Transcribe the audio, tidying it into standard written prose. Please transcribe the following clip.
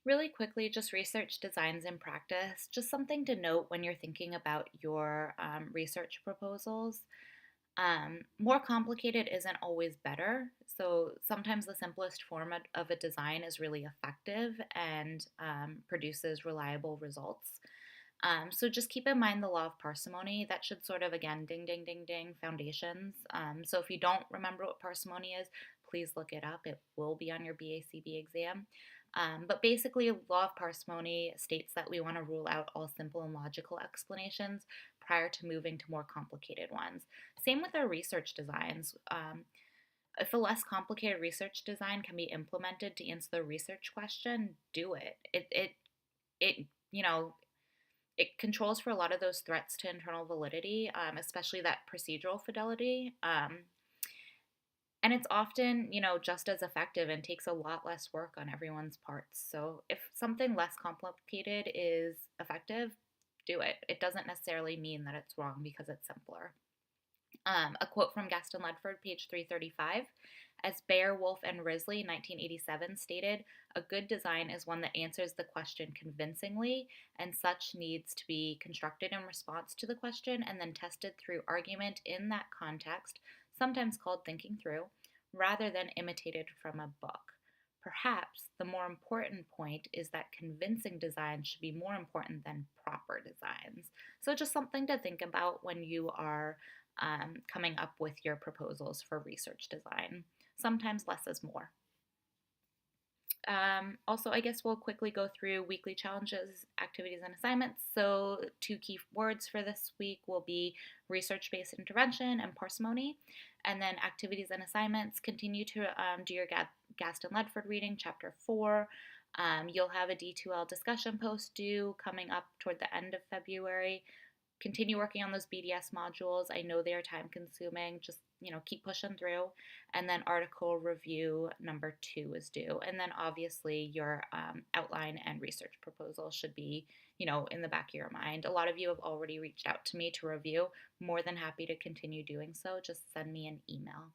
Really quickly, just research designs in practice. Just something to note when you're thinking about your research proposals. More complicated isn't always better. So sometimes the simplest form of a design is really effective and produces reliable results. So just keep in mind the law of parsimony. That should sort of, again, ding, ding, ding, ding, foundations. So if you don't remember what parsimony is, please look it up. It will be on your BACB exam. But basically, law of parsimony states that we want to rule out all simple and logical explanations prior to moving to more complicated ones. Same with our research designs. If a less complicated research design can be implemented to answer the research question, do it. It you know it controls for a lot of those threats to internal validity, especially that procedural fidelity. And it's often, just as effective and takes a lot less work on everyone's parts. So if something less complicated is effective, do it. It doesn't necessarily mean that it's wrong because it's simpler. A quote from Gaston Ledford, page 335. As Baer, Wolf, and Risley, 1987, stated, a good design is one that answers the question convincingly, and such needs to be constructed in response to the question and then tested through argument in that context, sometimes called thinking through, rather than imitated from a book. Perhaps the more important point is that convincing designs should be more important than proper designs. So, just something to think about when you are coming up with your proposals for research design. Sometimes less is more. Also, I guess we'll quickly go through weekly challenges, activities, and assignments. So, two key words for this week will be research based intervention and parsimony. And then activities and assignments, continue to do your Gaston Ledford reading, chapter 4. You'll have a D2L discussion post due coming up toward the end of February. Continue working on those BDS modules. I know they are time consuming. Just, keep pushing through. And then article review number 2 is due. And then obviously your outline and research proposal should be, in the back of your mind. A lot of you have already reached out to me to review. More than happy to continue doing so. Just send me an email.